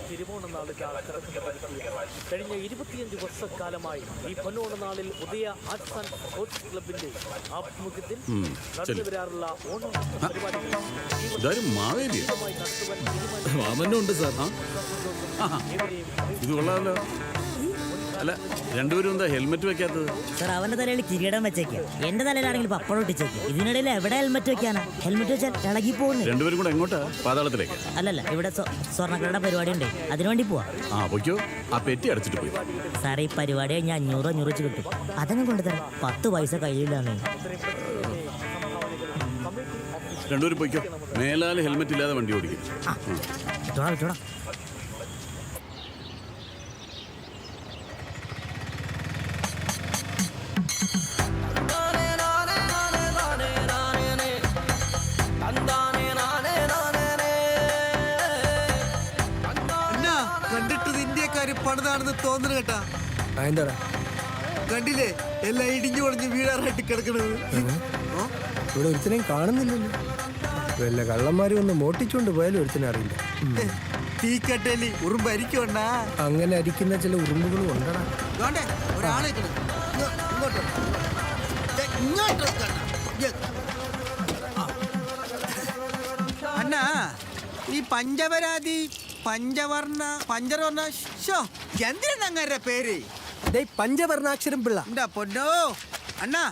തിരുവോണനാളിൽ കഴിഞ്ഞ 25 വർഷക്കാലമായി ഈ പൊന്നോണനാളിൽ ഉദയ ആർട്സ് ആൻഡ് സ്പോർട്സ് ക്ലബിന്റെ ആഭിമുഖ്യത്തിൽ നടന്നു വരാറുള്ള ഓണം പരിപാടികൾ അല്ല, രണ്ടുപേരും എന്താ ഹെൽമെറ്റ് വെക്കാത്തത്? സാർ, അവന്റെ തലയിൽ കിരീടം വെച്ചേക്കാം, എന്റെ തലയിലാണെങ്കിൽ പപ്പടം ഒട്ടിച്ചേക്കാം. ഇതിനിടയിൽ എവിടെ ഹെൽമെറ്റ് വെക്കാനാ? ഹെൽമെറ്റ് വെച്ചാൽ ഇളകി പോകുന്നു. രണ്ടുപേരും കൂടെ എങ്ങോട്ടാ? പാതാളത്തിലേക്ക്? അല്ലല്ല, ഇവിടെ സ്വർണ്ണക്കടയുടെ പരിപാടി ഉണ്ട്, അതിനുവേണ്ടി പോവാ. പൊയ്ക്കോ, ആ പെട്ടി അടച്ചിട്ട് പോയി. സാറേ, ഈ പരിപാടി കഴിഞ്ഞാൽ 500 വെച്ച് കിട്ടും. അതങ്ങ് കൊണ്ടുതരാം. 10 പൈസ കയ്യില്ലാന്നേ. രണ്ടുപേരും പോയിക്കോ. മേലാൽ ഹെൽമെറ്റ് ഇല്ലാതെ വണ്ടി ഓടിക്കും. വിട്ടോടാ. പണിതാണെന്ന് തോന്നുന്നു കേട്ടാ. കണ്ടില്ലേ, എല്ലാം ഇടിഞ്ഞു പൊളിഞ്ഞ് വീടാറായിട്ട് കിടക്കണത്. ഇവിടെ ഒരുത്തിനെയും കാണുന്നില്ലല്ലോ. വല്ല കള്ളന്മാരും ഒന്ന് മോട്ടിച്ചോണ്ട് പോയാലും ഒരുത്തിനെ അറിയില്ല. തീക്കട്ടേലി ഉറുമ്പ് അരിക്കണ്ടാ. അങ്ങനെ അരിക്കുന്ന ചില ഉറുമ്പുകളും ഉണ്ടടാ. ഒരാളെ അണ്ണാ, ഈ പഞ്ചവരാതി പഞ്ചവർണ്ണ എന്തിനാ അങ്ങേരുടെ പേര്? പഞ്ചവർണ്ണാക്ഷരം പിള്ള. എന്താ പൊന്നോ അണ്ണാ,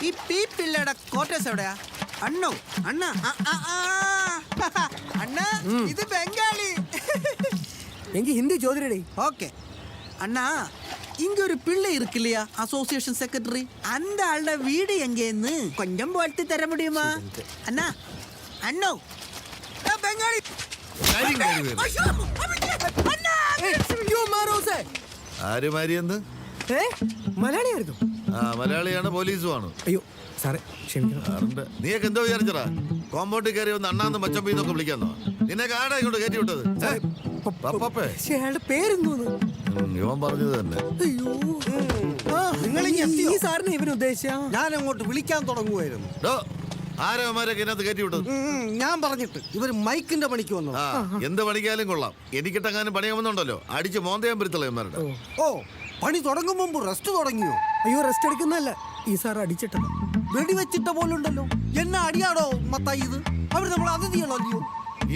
ഈ പി പിള്ളയുടെ കോട്ടേഴ്സ് എവിടെയാ? അണ്ണോ അണ്ണ അണ്ണാ, ഇത് ബംഗാളി. എങ്കിൽ ഹിന്ദി ചോദ്യടേ. ഓക്കെ അണ്ണാ, இங்க ஒரு பிள்ளை இருக்கு இல்லையா, அசோசியேஷன் செக்ரட்டரி, அந்த ஆளோட வீடு எங்கேன்னு கொஞ்சம் பார்த்து தர முடியுமா அண்ணா? அண்ணோ ബംഗാളി. മലയാളിയായിരുന്നു. മലയാളിയാണ്, പോലീസുമാണ്. അയ്യോ സാറേ, ക്ഷമിക്കണം. നീയൊക്കെ എന്തോ വിചാരിച്ചടാ? കോമ്പൗണ്ടിൽ കയറി ഒന്ന് അണ്ണാന്ന് മച്ചമ്പീന്നൊക്കെ വിളിക്കാന്നോ? നിന്നെ ആടാ ഇങ്ങോട്ട് കയറ്റി വിട്ടത്? പേരെന്തോന്ന്? ഇവൻ പറഞ്ഞത് തന്നെ. നിങ്ങൾ ഈ സാറിനെ ഇവന് ഉദ്ദേശിച്ച ഞാൻ അങ്ങോട്ട് വിളിക്കാൻ തുടങ്ങുമായിരുന്നു. ആരവന്മാരൊക്കെ ഇതിനകത്ത് കയറ്റി വിട്ടത്? ഞാൻ പറഞ്ഞിട്ട് ഇവര് മൈക്കിന്റെ പണിക്ക് വന്നു. എന്ത് പണിക്കാലും കൊള്ളാം. എനിക്കിട്ടെങ്ങാനും പണിയാവുന്നുണ്ടല്ലോ, അടിച്ച് മോന്തയാൻ പരുത്തളയന്മാരുടെ. ഓ, പണി തുടങ്ങും മുമ്പ് റെസ്റ്റ് തുടങ്ങിയോ? അയ്യോ, റെസ്റ്റ് എടുക്കുന്നല്ല, ഈ സാർ അടിച്ചിട്ടത്. വെടിവെച്ചിട്ട പോലുണ്ടല്ലോ. എന്നെ അടിയാടോ മത്തായി ഇത്? അവർ നമ്മൾ അതിഥികളോ?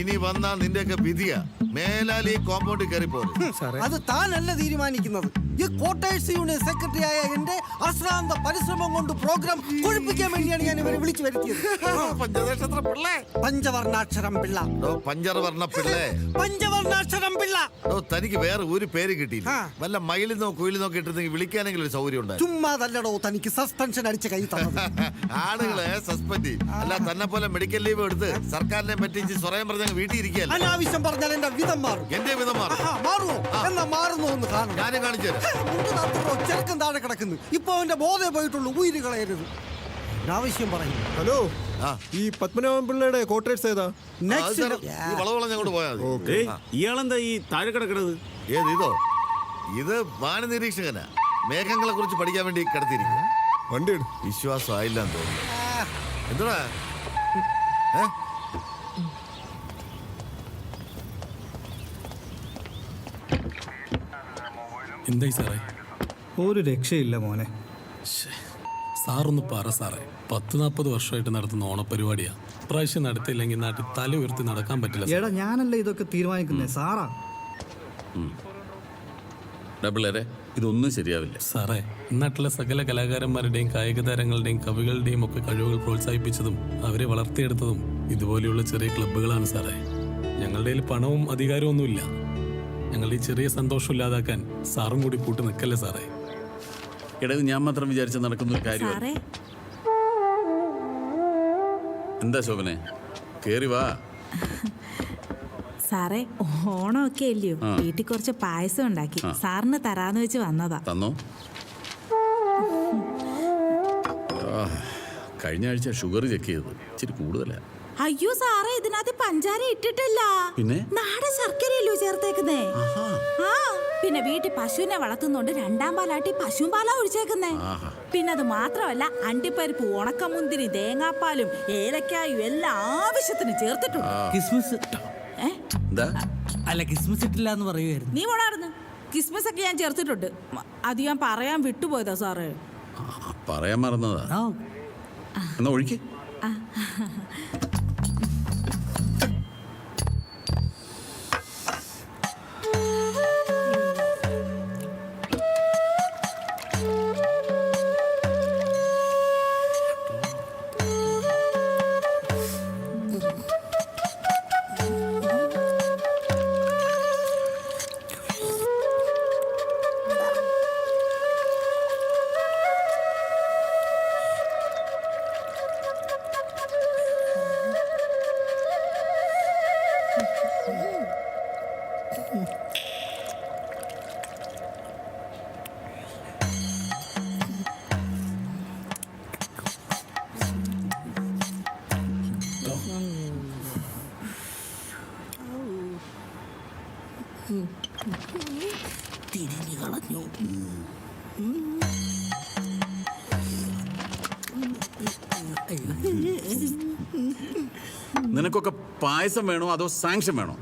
ഇനി വന്നാ നിന്റെയൊക്കെ വിധിയാ. മേലാൽ ഈ കോമ്പൗണ്ടിൽ കയറി പോകും. അത് താനല്ല തീരുമാനിക്കുന്നത്. ഈ കോട്ടേഴ്സ് യൂണിയൻ സെക്രട്ടറി ആയ എന്റെ അശ്രാന്ത പരിശ്രമം കൊണ്ട് പ്രോഗ്രാം കൊഴിപ്പിക്കാൻ വേണ്ടിയാണ് ഞാൻ ഇവരെ വിളിച്ചു വരുത്തിയത്. പഞ്ചവർണ്ണാക്ഷരം പിള്ള. പഞ്ചവർണ്ണാക്ഷരം പിള്ള. തനിക്ക് വേറെ ഒരു പേര് കിട്ടിയില്ല. വല്ല മയിലിന്നോ കുയിലിന്നോ കിട്ടുന്നെങ്കിൽ വിളിക്കാനെങ്കിലും ഒരു സൗകര്യം ഉണ്ട്. ചുമ്മാതല്ലടോ തനിക്ക് സസ്പെൻഷൻ അടിച്ച കൈ തന്നത്. ആളുകളെ സസ്പെൻഡ് അല്ല, തന്നെ പോലെ മെഡിക്കൽ ലീവ് എടുത്ത് സർക്കാരിനെ പറ്റിച്ച് സ്വയം പറഞ്ഞ വീട്ടിൽ ഇരിക്കുക. അനാവശ്യം പറഞ്ഞാൽ എന്റെ വിധം മാറും. എന്റെ വിധം മാറും. മാറുമോ? എന്നാ മാറുന്നു ഒന്ന് കാണും. ഞാനും കാണിച്ചു തരാം. ചെറുക്കൻ താഴെ കിടക്കുന്നു. ഇപ്പൊ അവന്റെ ബോധം പോയിട്ടുള്ളൂ. ഉയിര് കളയരുത്. ആവശ്യം പറയും. ഹലോ, ഈ പത്മനാഭൻ പിള്ളയുടെ കോട്ടേഴ്സ് ഏതാ? വളവളം ഞങ്ങോട്ട് പോയാൽ മതി. ഇയാളെന്താ ഈ താഴെ കിടക്കണത്? ഏത് ഇതോ? ഇത് വാന നിരീക്ഷകനാ. മേഘങ്ങളെ കുറിച്ച് പഠിക്കാൻ വേണ്ടി കിടത്തിയിരിക്കും. വണ്ടി വിശ്വാസം ആയില്ലാന്ന് തോന്നുന്നു. എന്താ എന്തായി സാറേ? ഒരു രക്ഷയില്ല മോനെ. സാറൊന്ന് പറ സാറേ. 10-40 വർഷമായിട്ട് നടത്തുന്ന ഓണപരിപാടിയാ. പ്രാവശ്യം നടത്തിയില്ലെങ്കിൽ നാട്ടിൽ തല ഉയർത്തി നടക്കാൻ പറ്റില്ല. എടാ, ഞാനല്ല ഇതൊക്കെ തീരുമാനിക്കുന്നേ, സാറാ. ഡബിളരെ, ഇതൊന്നും ശരിയാവില്ല സാറേ. നാട്ടിലെ സകല കലാകാരന്മാരുടെയും കായിക താരങ്ങളുടെയും കവികളുടെയും ഒക്കെ കഴിവുകൾ പ്രോത്സാഹിപ്പിച്ചതും അവരെ വളർത്തിയെടുത്തതും ഇതുപോലെയുള്ള ചെറിയ ക്ലബ്ബുകളാണ് സാറേ. ഞങ്ങളുടെ കയ്യിൽ പണവും അധികാരവും ഒന്നുമില്ല. ഞങ്ങളുടെ ഈ ചെറിയ സന്തോഷം ഇല്ലാതാക്കാൻ സാറും കൂടി കൂട്ടി നിൽക്കല്ലേ സാറേ. ഇടത് ഞാൻ മാത്രം വിചാരിച്ച നടക്കുന്ന ഒരു കാര്യമാണ്. എന്താ ശോഭനെ, കേറി വാ. സാറേ, ഓണമൊക്കെ അല്ലയോ, വീട്ടിൽ കുറച്ച് പായസം ഉണ്ടാക്കി സാറിന് തരാന്ന് വെച്ച് വന്നതാ. തന്നോ? കഴിഞ്ഞ ആഴ്ച ഷുഗർ ചെക്ക് ചെയ്തത് ഇച്ചിരി കൂടുതലാ. അയ്യോ സാറേ, ഇതിനകത്ത് പഞ്ചാര ഇട്ടിട്ടില്ല. പിന്നെ നാടൻ ശർക്കരയല്ലോ ചേർത്തേക്കുന്നേ. പിന്നെ വീട്ടിൽ പശുവിനെ വളർത്തുന്നോണ്ട് 2ാം പാലാട്ടി പശുവും പാലാ ഒഴിച്ചേക്കുന്നേ. പിന്നെ അത് മാത്രമല്ല അണ്ടിപ്പരിപ്പ് ഉണക്കമുന്തിരി തേങ്ങാപ്പാലും ഏലക്കായും എല്ലാം ആവശ്യത്തിന് ചേർത്തിട്ടുണ്ട്. ക്രിസ്മസ് ഏ? എന്താ അല്ല ക്രിസ്മസ് ഇട്ടില്ല എന്ന് പറയുമായിരുന്നു. നീ പോടാർന്ന്. കിസ്മസ് ഒക്കെ ഞാൻ ചേർത്തിട്ടുണ്ട്. അത് ഞാൻ പറയാൻ വിട്ടുപോയതാ സാറേ. പറയാൻ മറന്നതാ. എന്നാ ഒഴിക്ക്. തിരിഞ്ഞു കളഞ്ഞു. നിനക്കൊക്കെ പായസം വേണോ അതോ സാങ്ഷൻ വേണോ?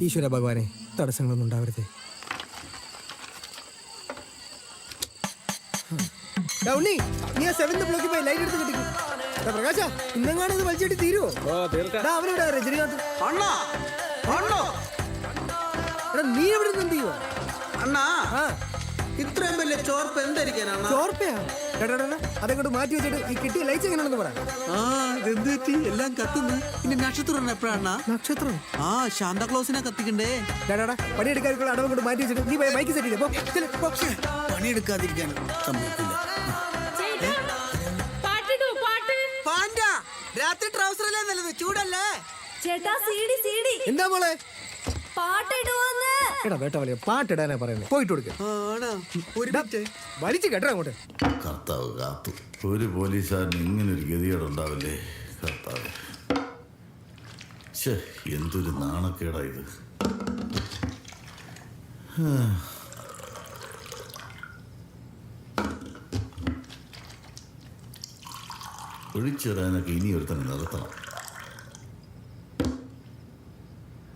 ഈശ്വര ഭഗവാനെ, തടസ്സങ്ങളൊന്നും ഉണ്ടാവരുതേ. ഉണ്ണി, നീ ആ 7th ബ്ലോക്കിൽ പോയി ലൈറ്റ് എടുത്ത് കിട്ടിക്കും. പ്രകാശ, ഇന്നെങ്ങാണ് ഇത് വലിച്ചിട്ട് തീരുവോ? അവനെവിടെ രജനികാന്ത്? അണ്ണാ അണ്ണോ എടാ, നീ എവിടെ നിന്ന് എന്ത് ചെയ്യുവോ? അണ്ണാ ആ, ഇത്രയും വലിയ ചോർപ്പ് എന്തായിരിക്കാനാണ്? ചോർപ്പയാ? അതങ്ങോട്ട് മാറ്റി വെച്ചിട്ട് ഈ കിട്ടിയ ലൈറ്റ്സ് എങ്ങനെയാണെന്ന് പറ. ആ ഇതെന്ത് പറ്റി? എല്ലാം കത്തുന്നു. ഇനി നക്ഷത്രം എപ്പോഴാണ്? നക്ഷത്രം? ആ ശാന്താക്ലോസിനെ കത്തിക്കണ്ടേ? പണിയെടുക്കാനുള്ള അടവ് കൊണ്ട് മാറ്റി വെച്ചിട്ട് നീ ബൈക്ക് സെറ്റ് ചെയ്തേ. പണിയെടുക്കാതിരിക്കാൻ സമ്മതിക്കില്ല. പാൻഡാ, രാത്രി ട്രൗസറല്ലേ നല്ലത്, ചൂടല്ലേ? ചേട്ടാ സീഡി സീഡി എന്താ മോളെ? പാട്ടിടുവന്ന്. എടാ വേട്ട വലിയ പാട്ടിടാനാ പറയുന്നത്. പോയിട്ട് കൊടുക്ക. ആണോ? ഒരു മിനിറ്റ്. വലിച്ചു കേട്ടോ അങ്ങോട്ട്. കർത്താവ് കാത്തു. ഒരു പോലീസുകാരന് ഇങ്ങനൊരു ഗതികേടുണ്ടാവില്ലേ കർത്താവ്. എന്തൊരു നാണക്കേടാ ഇത്. ഒഴിച്ചിടാനൊക്കെ ഇനി ഒരുത്തന്നെ നിർത്തണം.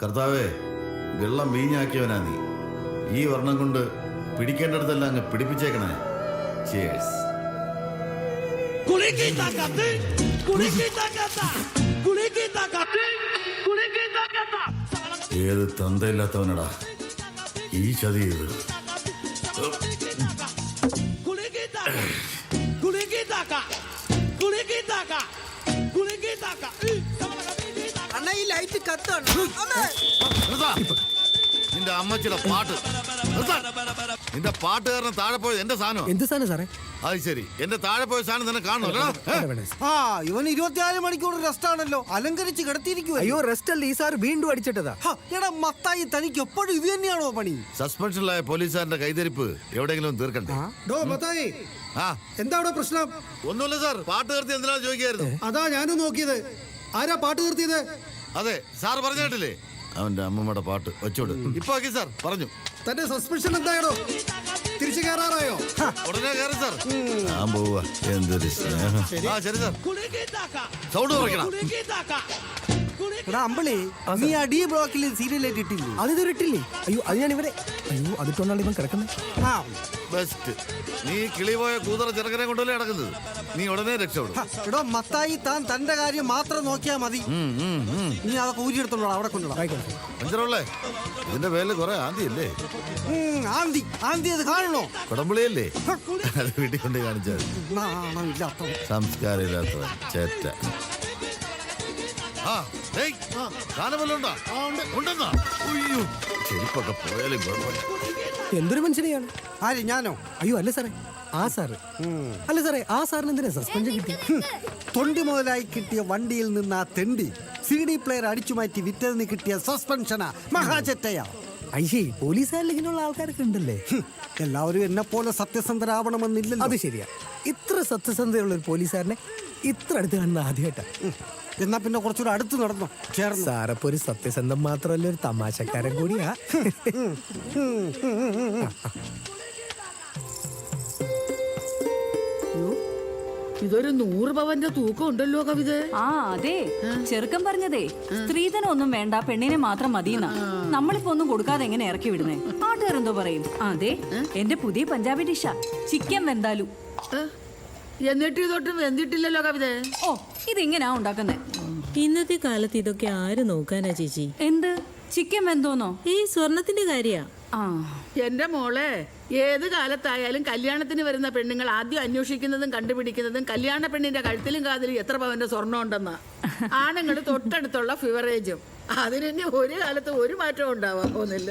കർത്താവേ, വെള്ളം വീഞ്ഞാക്കിയവനാ നീ. ഈ വർണ്ണം കൊണ്ട് പിടിക്കേണ്ടടുത്തെല്ലാം അങ്ങ് പിടിപ്പിച്ചേക്കണേ. ചേഴ്സ്. ഏത് തന്തയില്ലാത്തവനടാ ഈ ചതി ചെയ്ത്? അണ്ണാ ഈ ലൈറ്റ് കത്താണ്. നിന്റെ അമ്മച്ചിയുടെ പാട്ട് നിന്റെ പാട്ട് കാരണം താഴെ പോയത് എന്റെ സാധനം. എന്ത് സാധനം സാറേ? അത് ശരി, എന്റെ താഴെ പോയ സാധനം തന്നെ കാണണല്ലോ. ആ ഇവൻ 24 മണിക്കൂർ റെസ്റ്റ് ആണല്ലോ, അലങ്കരിച്ച് കിടത്തിയിരിക്കുവോ? അയ്യോ, റെസ്റ്റ് അല്ല, ഈ സാർ വീണ്ടും അടിച്ചിട്ടതാ. എടാ മത്തായി, തനിക്ക് എപ്പോഴും ഇത് തന്നെയാണോ പണി? സസ്പെൻഷനിലായ പോലീസുകാരന്റെ കൈതരിപ്പ് എവിടെയെങ്കിലും തീർക്കണ്ടേ? മത്തായി, ആ എന്താ അവിടെ പ്രശ്നം? ഒന്നുമില്ല സാർ, പാട്ട് നിർത്തി എന്തിനാണ് ചോദിക്കായിരുന്നു. അതാ ഞാനും നോക്കിയത്. ആരാ പാട്ട് നിർത്തിയത്? അതെ, സാർ പറഞ്ഞു കേട്ടില്ലേ? അവന്റെ അമ്മമ്മയുടെ പാട്ട് വെച്ചോട്. ഇപ്പൊ ആക്കി സാർ പറഞ്ഞു. തന്റെ സസ്പെൻഷൻ എന്തായാലോ? തിരിച്ചു കയറാറായോ? ഉടനെ കയറി സാർ. ഞാൻ പോവാ. എന്തൊരു സ്നേഹം. ആ ശരി സാർ, സൗണ്ട് കുറയ്ക്കണം. എടാ അമ്പളി, നീ ആ ഡി ബ്ലോക്കിൽ സീരിയലായിട്ട് ഇട്ടില്ലേ? അതിതൊരു ഇട്ടില്ലേ? അയ്യോ, അത് ഞാൻ ഇവരെ. അയ്യോ, അതിട്ടോണ്ടാണ് ഇവൻ കിടക്കുന്നത്. ആ ബെസ്റ്റ്. നീ കിളി പോയ കൂതറ ചെറുക്കനെ കൊണ്ടല്ലേ നടക്കുന്നത്. നീ ഉടനെ രക്ഷപ്പെടും. എടോ മത്തായി, താൻ തന്റെ കാര്യം മാത്രം നോക്കിയാ മതി. നീ അതൊക്കെ ഊരിയെടുത്തോളൂ, അവിടെ കൊണ്ടുപോകാം. അഞ്ചരല്ലേ? ഇതിന്റെ പേരിൽ കുറെ ആന്തിയല്ലേ? ആന്തി ആന്തി അത് കാണണോ? കുടംപുളിയല്ലേ? അത് വീട്ടിൽ കൊണ്ട് കാണിച്ചാൽ നാണമില്ലാത്ത സംസ്കാരം ഇല്ലാത്തവൻ ചേറ്റ. ആ കാലമല്ലുണ്ടോ? ഉണ്ടെന്നാ? അയ്യോ, ചെരുപ്പൊക്കെ പോയാലും കുഴപ്പമില്ല. എന്തൊരു മനുഷ്യനെയാണ്. ആര്, ഞാനോ? അയ്യോ അല്ല സാറേ, ആ സാറ്. അല്ല സാറേ, ആ സാറിന് എന്തിനാ സസ്പെൻഷൻ കിട്ടി? തൊണ്ടി മുതലായി കിട്ടിയ വണ്ടിയിൽ നിന്ന് ആ തെണ്ടി CD പ്ലെയർ അടിച്ചു മാറ്റി വിറ്റതിന് കിട്ടിയ സസ്പെൻഷനാ. മഹാചെറ്റയാ. അയ്യേ, പോലീസുകാരിൽ ഇങ്ങനെയുള്ള ആൾക്കാരൊക്കെ ഉണ്ടല്ലേ. എല്ലാവരും എന്നെ പോലെ സത്യസന്ധരാവണമെന്നില്ലല്ലോ. അത് ശരിയാ. ഇത്ര സത്യസന്ധതയുള്ള ഒരു പോലീസുകാരനെ ഇത്ര അടുത്ത് കാണുന്ന ആദ്യമായിട്ടാ. എന്നാ പിന്നെ കുറച്ചുകൂടെ അടുത്ത് നടന്നോ, ചേർന്ന്. സാറപ്പോ ഒരു സത്യസന്ധം മാത്രമല്ല, ഒരു തമാശക്കാരൻ കൂടിയാ. ഇതൊരു 100 പവന്റെ തൂക്കം ഉണ്ടല്ലോ കവിത. ആ അതെ, ചെറുക്കൻ പറഞ്ഞതേ സ്ത്രീധനം ഒന്നും വേണ്ട, പെണ്ണിനെ മാത്രം മതിയെന്നാ. നമ്മളിപ്പോ ഒന്നും കൊടുക്കാതെ എങ്ങനെ ഇറക്കി വിടുന്നേ? ആട്ടുകാരെന്തോ പറയും. അതെ, എന്റെ പുതിയ പഞ്ചാബി ഡിഷാ ചിക്കൻ വെന്താലു. എന്നിട്ട് ഇതൊട്ടും വെന്തിട്ടില്ലല്ലോ കവിത. ഓ, ഇതിങ്ങനെയാ ഉണ്ടാക്കുന്നേ. ഇന്നത്തെ കാലത്ത് ഇതൊക്കെ ആര് നോക്കാനാ ചേച്ചി? എന്ത് ചിക്കൻ വെന്തോന്നോ? ഈ സ്വർണത്തിന്റെ കാര്യാ. ആ, എന്റെ മോളെ, ഏത് കാലത്തായാലും കല്യാണത്തിന് വരുന്ന പെണ്ണുങ്ങൾ ആദ്യം അന്വേഷിക്കുന്നതും കണ്ടുപിടിക്കുന്നതും കല്യാണ പെണ്ണിന്റെ കഴുത്തിലും കാതിലും എത്ര പവന്റെ സ്വർണ്ണം ഉണ്ടെന്നാ. ആണുങ്ങൾ തൊട്ടടുത്തുള്ള ഫിവറേജും. അതിന് ഒരു കാലത്ത് ഒരു മാറ്റവും ഉണ്ടാവാൻ പോകുന്നില്ല.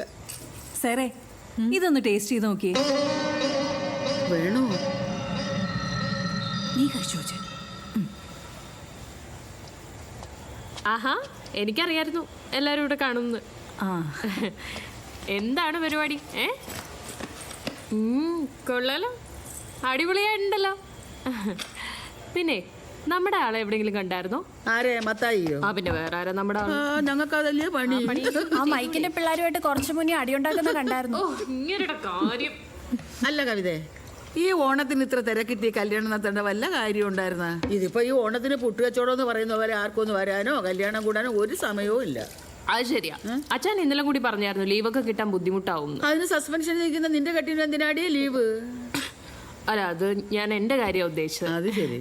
സാറേ, ഇതൊന്ന് ടേസ്റ്റ് ചെയ്ത് നോക്കിയേ. വേണോ? നീ കഴിച്ചു വെച്ചേ. ആഹാ, എനിക്കറിയായിരുന്നു എല്ലാരും ഇവിടെ കാണുന്നു. ആ, എന്താണ് പരിപാടി? കൊള്ളാലോ, അടിപൊളിയായിട്ടുണ്ടല്ലോ. പിന്നെ നമ്മുടെ ആളെ എവിടെയെങ്കിലും കണ്ടായിരുന്നോ? ആരെ? മത്തായിയോ? ആ, പിന്നെ വേറെ ആരാ നമ്മുടെ ആള്? ഞങ്ങൾക്ക് അതല്ലേ പണി. ആ മൈക്കിന്റെ പിള്ളേരുമായിട്ട് കുറച്ചു മുന്നേ അടിയുണ്ടാക്കുന്ന കണ്ടായിരുന്നു. ഓ, ഇങ്ങനെയുടെ കാര്യം. അല്ല കവിതേ, ഈ ഓണത്തിന് ഇത്ര തിരക്കിട്ടി കല്യാണം നടത്തേണ്ട വല്ല കാര്യം ഉണ്ടായിരുന്ന? ഇതിപ്പോ ഈ ഓണത്തിന് പുട്ടുകച്ചവടം എന്ന് പറയുന്നവരെ ആർക്കൊന്ന് വരാനോ കല്യാണം കൂടാനോ ഒരു സമയവും ഇല്ല. അത് ശരിയാ. അച്ഛൻ ഇന്നലെ കൂടി പറഞ്ഞായിരുന്നു ലീവൊക്കെ കിട്ടാൻ ബുദ്ധിമുട്ടാവും. അതിന് സസ്പെൻഷൻ നിൽക്കുന്ന നിന്റെ കെട്ടിന് എന്തിനാടിയേ ലീവ്? അല്ല, അത് ഞാൻ എന്റെ കാര്യം ഉദ്ദേശിച്ചത്. അത് ശരി.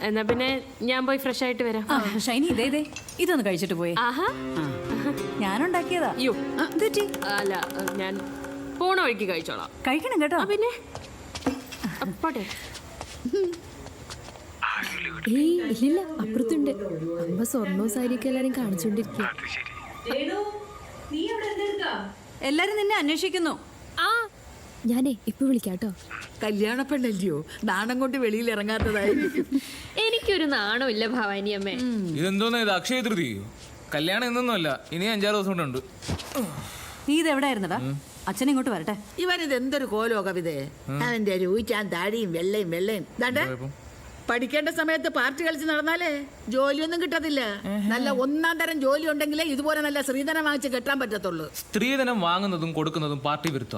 എന്നാ പിന്നെ ഞാൻ പോയി ഫ്രഷ് ആയിട്ട് വരാം. ഷൈനി, ഇതേ ഇതൊന്ന് കഴിച്ചിട്ട് പോയേ. ആഹാ, ഞാനുണ്ടാക്കിയതാ. അയ്യോ, അല്ല, ഞാൻ പോണ വഴിക്ക് കഴിച്ചോളാം. കഴിക്കണം കേട്ടോ. പിന്നെ അപ്പോട്ടെ. ഇല്ലില്ല, അപ്പുറത്തുണ്ട്. അമ്മ സ്വർണ്ണവും സാരിയൊക്കെ എല്ലാരും കാണിച്ചോണ്ടിരിക്കുക. എല്ലാരും നിന്നെ അന്വേഷിക്കുന്നു. ആ, ഞാനേ ഇപ്പൊ വിളിക്കാട്ടോ. കല്യാണ പെണ്ണല്ലയോ, നാണം കൊണ്ട് വെളിയിൽ ഇറങ്ങാത്തതായിരിക്കും. എനിക്കൊരു നാണമില്ല ഭവാനി അമ്മേ. ഇതെന്തോന്ന്, ഇത് അക്ഷയ തൃതീയോ? കല്യാണം എന്നൊന്നുമല്ല, ഇനി 5-6 ദിവസം കൊണ്ടുണ്ട്. നീ ഇത് എവിടെയായിരുന്നടാ? അച്ഛൻ ഇങ്ങോട്ട് വരട്ടെ. ഇവനിത് എന്തൊരു കോലോ കവിതേ. അവന്റെ രൂചാൻ താടിയും വെള്ളയും ദാണ്ടെ. പഠിക്കേണ്ട സമയത്ത് പാർട്ടി കളിച്ച് നടന്നാലേ ജോലിയൊന്നും കിട്ടത്തില്ല. നല്ല 1-ാം തരം ജോലി ഉണ്ടെങ്കിലേ ഇതുപോലെ നല്ല സ്ത്രീധനം വാങ്ങിച്ച് കെട്ടാൻ പറ്റത്തുള്ളൂ. സ്ത്രീധനം വാങ്ങുന്നതും കൊടുക്കുന്നതും പാർട്ടി വിരുദ്ധ.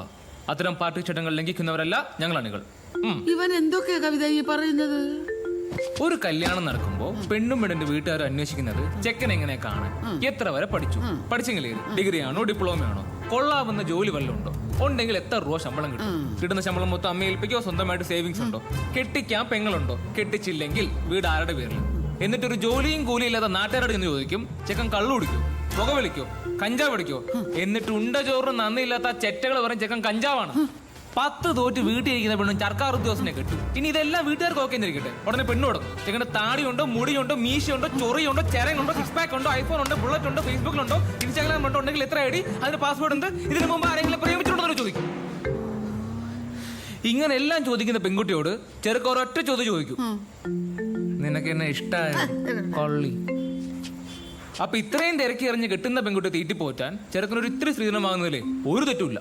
അത്തരം പാർട്ടി ചട്ടങ്ങൾ ലംഘിക്കുന്നവരല്ല ഞങ്ങൾ അണികൾ. ഇവൻ എന്തൊക്കെയാ കവിത ഈ പറയുന്നത്? ഒരു കല്യാണം നടക്കുമ്പോ പെണ്ണും പെണ്ണിന്റെ വീട്ടുകാരും അന്വേഷിക്കുന്നത് ചെക്കൻ എങ്ങനെ കാണാൻ, എത്ര വരെ പഠിച്ചു, പഠിച്ചെങ്കിൽ ഡിഗ്രി ആണോ ഡിപ്ലോമ ആണോ, കൊള്ളാവുന്ന ജോലി വല്ലതും ഉണ്ടോ, ഉണ്ടെങ്കിൽ എത്ര രൂപ ശമ്പളം കിട്ടും, കിട്ടുന്ന ശമ്പളം മൊത്തം അമ്മ ഏൽപ്പിക്കോ, സ്വന്തമായിട്ട് സേവിങ്സ് ഉണ്ടോ, കെട്ടിക്കാൻ പെങ്ങളുണ്ടോ, കെട്ടിച്ചില്ലെങ്കിൽ വീട് ആരുടെ പേരിൽ, എന്നിട്ടൊരു ജോലിയും കൂലിയും ഇല്ലാതെ നാട്ടുകാരോട് എന്ന് ചോദിക്കും ചെക്കൻ കള്ളു കുടിക്കോ, പുകവലിക്കോ, കഞ്ചാവ് അടിക്കോ, എന്നിട്ട് ഉണ്ട ചോറിന് നന്ദിയില്ലാത്ത ആ ചെറ്റകൾ പറയും ചെക്കൻ കഞ്ചാവാണ്. 10 തോറ്റ് വീട്ടിലിരിക്കുന്ന പെണ്ണും സർക്കാർ ഉദ്യോഗസ്ഥനെ കിട്ടും. ഇനി ഇതെല്ലാം വീട്ടുകാർക്ക് ഓക്കെ എന്നിരിക്കട്ടെ, ഉടനെ പെണ്ണ് കൊടുക്കും. ചെക്കൻ്റെ താടിയുണ്ടോ, മുടിയുണ്ടോ, മീശയുണ്ടോ, ചൊറിയുണ്ടോ, ചെരങ്ങുണ്ടോ, സിക്സ് പാക്ക് ഉണ്ടോ, ഐഫോൺ ഉണ്ടോ, ബുള്ളറ്റ് ഉണ്ടോ, ഫേസ്ബുക്കിലുണ്ടോ, ഇൻസ്റ്റാഗ്രാം ഉണ്ടോ, ഉണ്ടെങ്കിൽ എത്ര ഐഡി, അതിന്റെ പാസ്വേഡ് ഉണ്ട്, ഇതിനു മുമ്പ് ആരെങ്കിലും പ്രേമിച്ചിട്ടുണ്ടോ ചോദിക്കും. ഇങ്ങനെ എല്ലാം ചോദിക്കുന്ന പെൺകുട്ടിയോട് ചെറുക്ക ഒരൊറ്റ ചോദ്യം ചോദിക്കും, നിനക്ക് എന്നെ ഇഷ്ടമായ കൊള്ളി. അപ്പൊ ഇത്രയും തിരക്കി എറിഞ്ഞ് കെട്ടുന്ന പെൺകുട്ടി തീറ്റിപ്പോറ്റാൻ ചെറുക്കനൊരു ഇത്തിരി സ്ത്രീധനം വാങ്ങുന്നതിലേ ഒരു തെറ്റുമില്ല.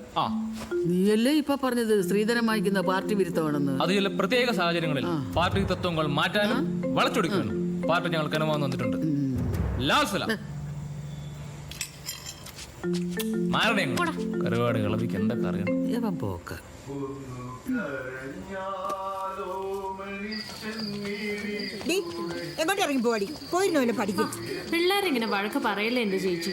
നീയല്ലേ ഇപ്പൊ പറഞ്ഞത് സ്ത്രീധനം വാങ്ങിക്കുന്ന പാർട്ടി വിരുദ്ധമാണെന്ന്? അത് ചില പ്രത്യേക സാഹചര്യങ്ങളിൽ പാർട്ടി തത്വങ്ങൾ മാറ്റാനും വളച്ചൊടിക്കാനും പാർട്ടി ഞങ്ങൾക്ക് അനുവാദം വന്നിട്ടുണ്ട്. ലാൽ സലാം. മാരുടെ കരുവാട് കളവിക്ക് എന്തൊക്കെ അറിയണം. പോക്ക എങ്ങോട്ട് ഇറങ്ങി പോവാടി? പോയിരുന്നല്ലോ പഠിക്കും. പിള്ളേരെങ്ങനെ വഴക്ക് പറയല്ലേ എന്റെ ചേച്ചി.